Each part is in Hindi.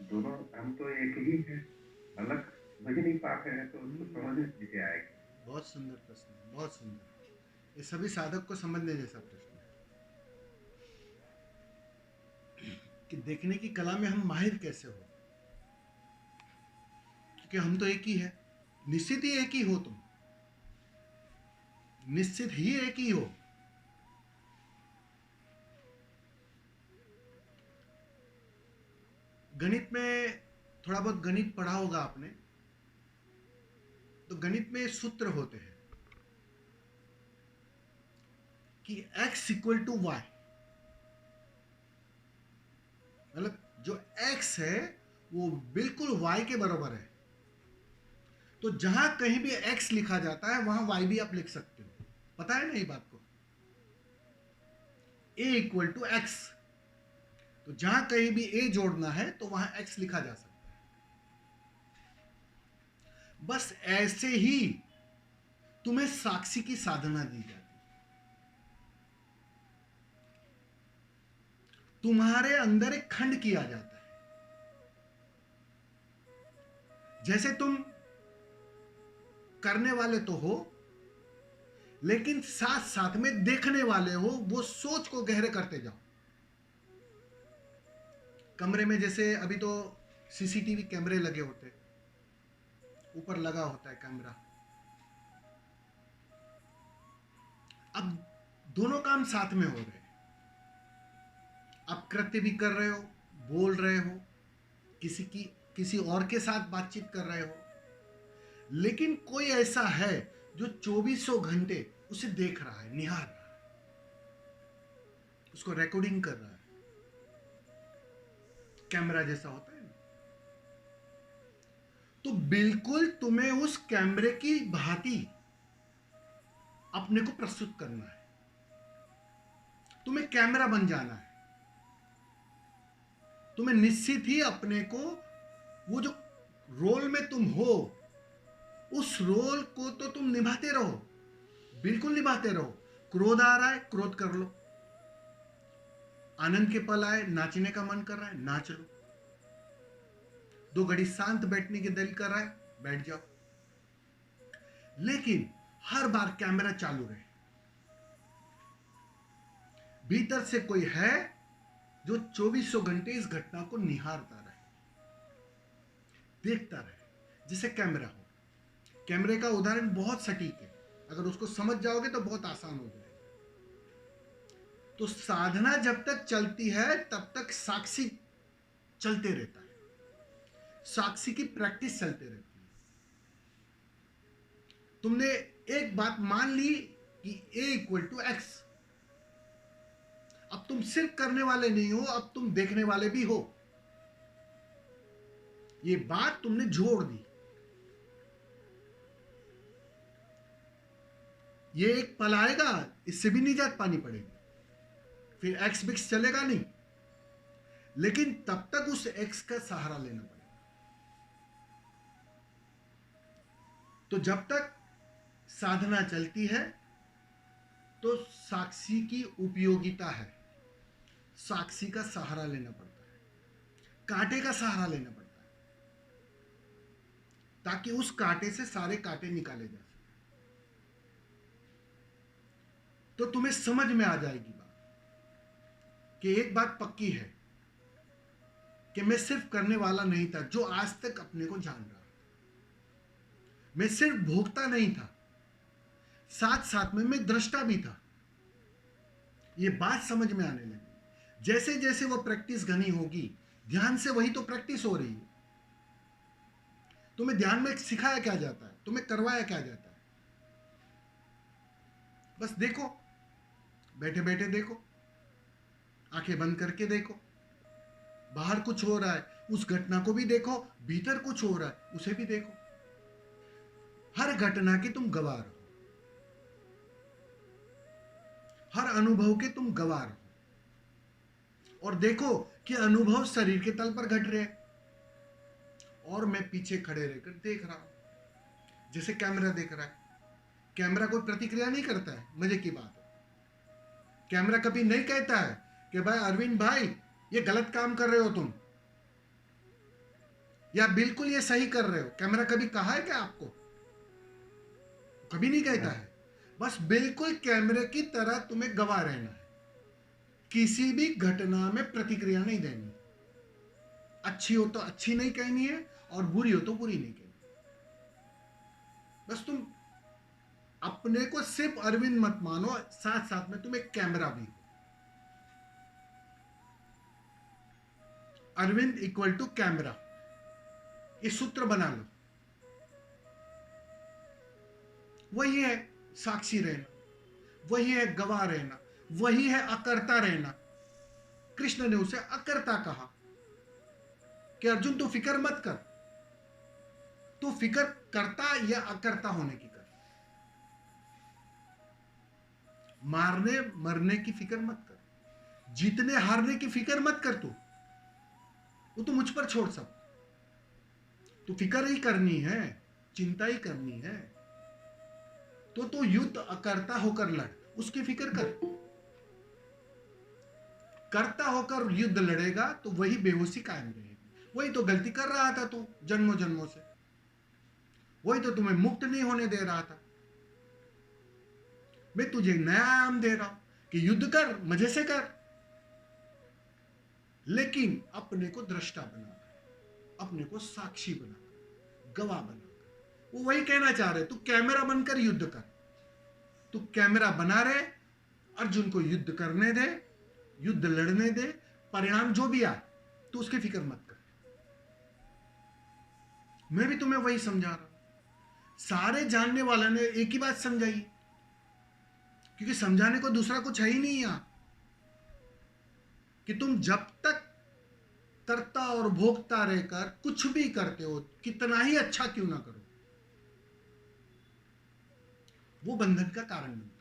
दोनों हम तो एक ही हैं, अलग समझ नहीं पाते हैं तो उसको समझ हम्म, कैसे आएगी? बहुत सुंदर प्रश्न है, बहुत सुंदर। ये सभी साधक को समझने जैसा प्रश्न है कि देखने की कला में हम माहिर कैसे हो, क्योंकि हम तो एक ही है। निश्चित ही एक ही हो तुम, निश्चित ही एक ही हो। गणित में थोड़ा बहुत गणित पढ़ा होगा आपने, तो गणित में सूत्र होते हैं कि x इक्वल टू वाई, मतलब जो x है वो बिल्कुल y के बराबर है। तो जहां कहीं भी x लिखा जाता है वहां y भी आप लिख सकते हो। पता है ना ये बात को? a इक्वल टू एक्स, तो जहां कहीं भी a जोड़ना है तो वहां x लिखा जा सकता है। बस ऐसे ही तुम्हें साक्षी की साधना दी जाती है। तुम्हारे अंदर एक खंड किया जाता है। जैसे तुम करने वाले तो हो, लेकिन साथ साथ में देखने वाले हो, वो सोच को गहरे करते जाओ। कमरे में जैसे अभी तो सीसीटीवी कैमरे लगे होते हैं, ऊपर लगा होता है कैमरा। अब दोनों काम साथ में हो रहे हैं। आप कृत्य भी कर रहे हो, बोल रहे हो, किसी की किसी और के साथ बातचीत कर रहे हो, लेकिन कोई ऐसा है जो चौबीसों घंटे उसे देख रहा है, निहार रहा है, उसको रिकॉर्डिंग कर रहा है। कैमरा जैसा होता है ना, तो बिल्कुल तुम्हें उस कैमरे की भांति अपने को प्रस्तुत करना है। तुम्हें कैमरा बन जाना है। तुम्हें निश्चित ही अपने को, वो जो रोल में तुम हो, उस रोल को तो तुम निभाते रहो, बिल्कुल निभाते रहो। क्रोध आ रहा है, क्रोध कर लो। आनंद के पल आए, नाचने का मन कर रहा है, नाच लो। दो घड़ी शांत बैठने की दिल कर रहा है, बैठ जाओ। लेकिन हर बार कैमरा चालू रहे। भीतर से कोई है जो चौबीसों घंटे इस घटना को निहारता रहे, देखता रहे, जैसे कैमरा हो। कैमरे का उदाहरण बहुत सटीक है, अगर उसको समझ जाओगे तो बहुत आसान हो जाएगा। तो साधना जब तक चलती है तब तक साक्षी चलते रहता है, साक्षी की प्रैक्टिस चलते रहती है। तुमने एक बात मान ली कि a इक्वल टू एक्स। अब तुम सिर्फ करने वाले नहीं हो, अब तुम देखने वाले भी हो। ये बात तुमने जोड़ दी। ये एक पल आएगा, इससे भी निजात पानी पड़ेगी, फिर एक्स बिक्स चलेगा नहीं, लेकिन तब तक उस एक्स का सहारा लेना पड़ेगा। तो जब तक साधना चलती है तो साक्षी की उपयोगिता है, साक्षी का सहारा लेना पड़ता है, कांटे का सहारा लेना पड़ता है, ताकि उस कांटे से सारे कांटे निकाले जा सके। तो तुम्हें समझ में आ जाएगी बात कि एक बात पक्की है कि मैं सिर्फ करने वाला नहीं था जो आज तक अपने को जान रहा। मैं सिर्फ भोगता नहीं था, साथ साथ में मैं दृष्टा भी था। ये बात समझ में आने लगी। जैसे जैसे वो प्रैक्टिस घनी होगी, ध्यान से वही तो प्रैक्टिस हो रही है। तुम्हें ध्यान में सिखाया क्या जाता है, तुम्हें करवाया क्या जाता है? बस देखो, बैठे बैठे देखो, आंखें बंद करके देखो। बाहर कुछ हो रहा है, उस घटना को भी देखो। भीतर कुछ हो रहा है, उसे भी देखो। हर घटना के तुम गवाह हो, हर अनुभव के तुम गवाह हो। और देखो कि अनुभव शरीर के तल पर घट रहे हैं और मैं पीछे खड़े रहकर देख रहा हूं, जैसे कैमरा देख रहा है। कैमरा कोई प्रतिक्रिया नहीं करता है, मजे की बात है। कैमरा कभी नहीं कहता है कि भाई अरविंद भाई ये गलत काम कर रहे हो तुम। या बिल्कुल ये सही कर रहे हो, कैमरा कभी कहा है क्या आपको? कभी नहीं कहता है। बस बिल्कुल कैमरे की तरह तुम्हें गवाह रहना है, किसी भी घटना में प्रतिक्रिया नहीं देनी, अच्छी हो तो अच्छी नहीं कहनी है और बुरी हो तो बुरी नहीं कहनी। बस तुम अपने को सिर्फ अरविंद मत मानो, साथ साथ में तुम एक कैमरा भी हो। अरविंद इक्वल टू कैमरा, ये सूत्र बना लो। वही है साक्षी रहना, वही है गवाह रहना, वही है अकर्ता रहना। कृष्ण ने उसे अकर्ता कहा कि अर्जुन तू फिक्र मत कर, तू फिक्र करता या अकर्ता होने की कर, मारने मरने की फिक्र मत कर, जीतने हारने की फिक्र मत कर, तू वो तो मुझ पर छोड़ सब। तू फिक्र ही करनी है, चिंता ही करनी है तो युद्ध अकर्ता होकर लड़, उसकी फिक्र कर। करता होकर युद्ध लड़ेगा तो वही बेहोशी कायम रहेगी। वही तो गलती कर रहा था तू जन्मों जन्मों से, वही तो तुम्हें मुक्त नहीं होने दे रहा था। मैं तुझे नया आयाम दे रहा हूं कि युद्ध कर, मजे से कर, लेकिन अपने को दृष्टा बनाकर, अपने को साक्षी बनाकर, गवाह बनाकर। वो वही कहना चाह रहे, तू कैमरा बनकर युद्ध कर, तू कैमरा बना रहे, अर्जुन को युद्ध करने दे, युद्ध लड़ने दे, परिणाम जो भी आए तू उसकी फिक्र मत कर। मैं भी तुम्हें वही समझा रहा हूं। सारे जानने वाले ने एक ही बात समझाई, क्योंकि समझाने को दूसरा कुछ है ही नहीं यहां, कि तुम जब तक कर्ता और भोक्ता रहकर कुछ भी करते हो, कितना ही अच्छा क्यों ना करो, वो बंधन का कारण बनता है।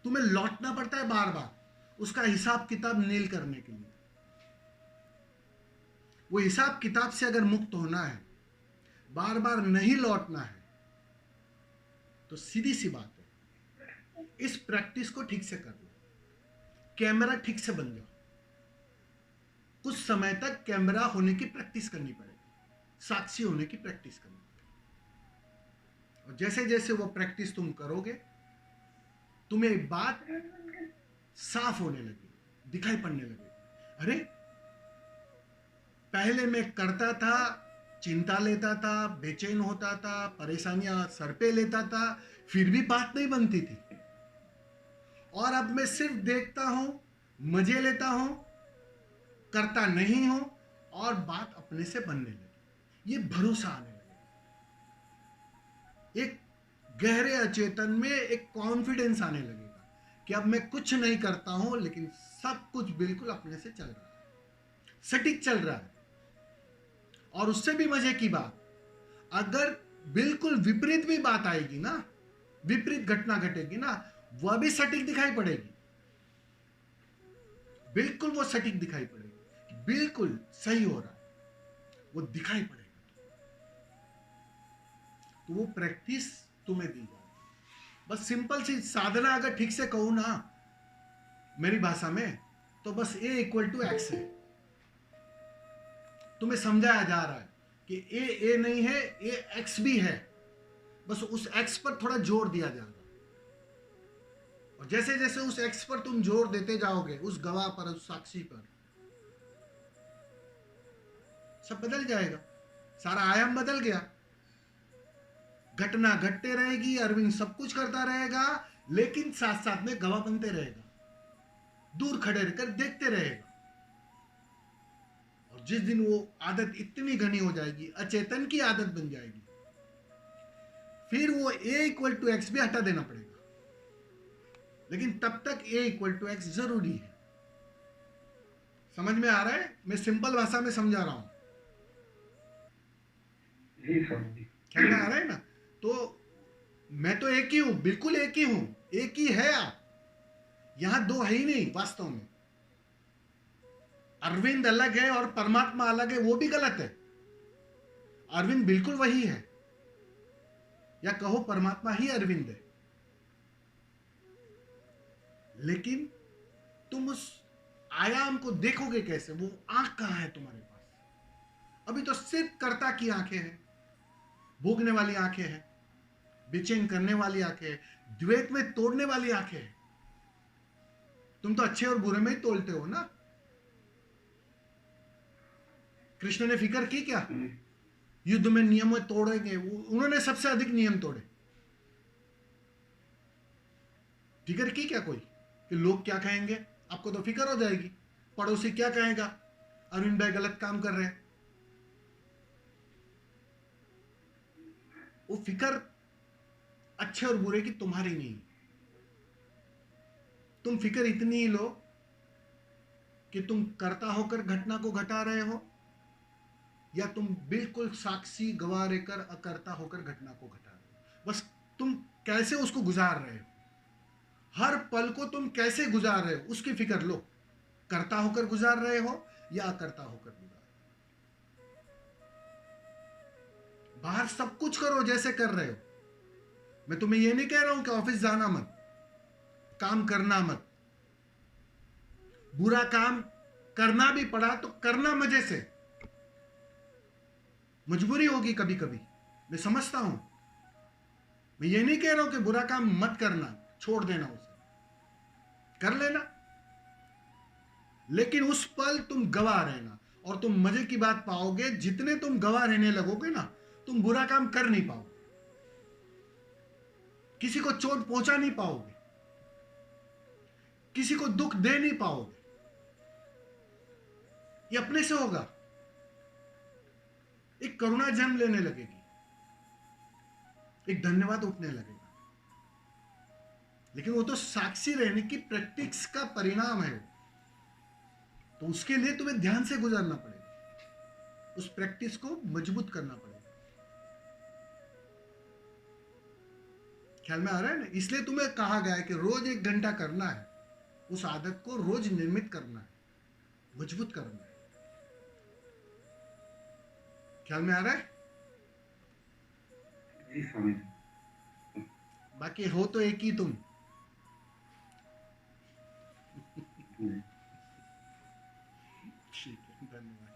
तुम्हें लौटना पड़ता है बार बार उसका हिसाब किताब नील करने के लिए। वो हिसाब किताब से अगर मुक्त होना है, बार बार नहीं लौटना है, तो सीधी सी बात है, इस प्रैक्टिस को ठीक से कर लो, कैमरा ठीक से बन जाओ। कुछ समय तक कैमरा होने की प्रैक्टिस करनी पड़ेगी, साक्षी होने की प्रैक्टिस करनी पड़ेगी। और जैसे जैसे वो प्रैक्टिस तुम करोगे, तुम्हें बात साफ होने लगेगी, दिखाई पड़ने लगेगी। अरे पहले मैं करता था, चिंता लेता था, बेचैन होता था, परेशानियां सर पे लेता था, फिर भी बात नहीं बनती थी, और अब मैं सिर्फ देखता हूं, मजे लेता हूं, करता नहीं हूं, और बात अपने से बनने लगी। ये भरोसा आने लगा, एक गहरे अचेतन में एक कॉन्फिडेंस आने लगेगा कि अब मैं कुछ नहीं करता हूं, लेकिन सब कुछ बिल्कुल अपने से चल रहा है, सटीक चल रहा है। और उससे भी मजे की बात, अगर बिल्कुल विपरीत भी बात आएगी ना, विपरीत घटना घटेगी ना, वह भी सटीक दिखाई पड़ेगी, बिल्कुल वो सटीक दिखाई पड़ेगी, बिल्कुल सही हो रहा है, वो दिखाई पड़ेगा। तो वो प्रैक्टिस तुम्हें दी जाए। बस सिंपल सी साधना अगर ठीक से कहूं ना मेरी भाषा में, तो बस A इक्वल टू एक्स है। तुम्हें समझाया जा रहा है कि ए नहीं है, ए एक्स भी है, बस उस एक्स पर थोड़ा जोर दिया जा रहा है। और जैसे जैसे उस एक्स पर तुम जोर देते जाओगे, उस गवाह पर, उस साक्षी पर, सब बदल जाएगा, सारा आयाम बदल गया। घटना घटते रहेगी, अरविंद सब कुछ करता रहेगा, लेकिन साथ साथ में गवाह बनते रहेगा, दूर खड़े रहकर देखते रहेगा। और जिस दिन वो आदत इतनी घनी हो जाएगी, अचेतन की आदत बन जाएगी, फिर वो A इक्वल टू एक्स भी हटा देना पड़ेगा, लेकिन तब तक A इक्वल टू एक्स जरूरी है। समझ में आ रहा है? मैं सिंपल भाषा में समझा रहा हूं, ख्याल आ रहा है ना? तो मैं तो एक ही हूं, बिल्कुल एक ही हूं, एक ही है आप, यहां दो है ही नहीं। वास्तव में अरविंद अलग है और परमात्मा अलग है, वो भी गलत है। अरविंद बिल्कुल वही है, या कहो परमात्मा ही अरविंद है, लेकिन तुम उस आयाम को देखोगे कैसे? वो आंख कहां है तुम्हारे पास? अभी तो सिर्फ कर्ता की आंखें हैं, भोगने वाली आंखें हैं, बेचैन करने वाली आंखें हैं, द्वैत में तोड़ने वाली आंखें हैं। तुम तो अच्छे और बुरे में ही तोड़ते हो ना। कृष्ण ने फिक्र की क्या? युद्ध में नियम तोड़ेंगे, उन्होंने सबसे अधिक नियम तोड़े। फिक्र की क्या कोई कि लोग क्या कहेंगे? आपको तो फिक्र हो जाएगी, पड़ोसी क्या कहेगा, अरविंद भाई गलत काम कर रहे हैं। वो फिक्र अच्छे और बुरे की तुम्हारी नहीं। तुम फिक्र इतनी ही लो कि तुम कर्ता होकर घटना को घटा रहे हो, या तुम बिल्कुल साक्षी गवाह रहकर अकर्ता होकर घटना को घटा रहे हो। बस तुम कैसे उसको गुजार रहे हो, हर पल को तुम कैसे गुजार रहे हो उसकी फिक्र लो। कर्ता होकर गुजार रहे हो या अकर्ता होकर गुजार रहे हो। बाहर सब कुछ करो जैसे कर रहे हो। मैं तुम्हें यह नहीं कह रहा हूं कि ऑफिस जाना मत, काम करना मत। बुरा काम करना भी पड़ा तो करना मजे से, मजबूरी होगी कभी कभी, मैं समझता हूं। मैं ये नहीं कह रहा हूं कि बुरा काम मत करना, छोड़ देना, उसे कर लेना, लेकिन उस पल तुम गवाह रहना। और तुम मजे की बात पाओगे, जितने तुम गवाह रहने लगोगे ना, तुम बुरा काम कर नहीं पाओगे, किसी को चोट पहुंचा नहीं पाओगे, किसी को दुख दे नहीं पाओगे। ये अपने से होगा, एक करुणा जन्म लेने लगेगी, एक धन्यवाद उठने लगेगा। लेकिन वो तो साक्षी रहने की प्रैक्टिस का परिणाम है। तो उसके लिए तुम्हें ध्यान से गुजरना पड़ेगा, उस प्रैक्टिस को मजबूत करना पड़ेगा। ख्याल में आ रहा है ना? इसलिए तुम्हें कहा गया है कि रोज 1 घंटा करना है, उस आदत को रोज निर्मित करना है, मजबूत करना है। ख्याल में आ रहा है? जी स्वामी जी। बाकी हो तो एक ही तुम। जी। ठीक है, धन्यवाद।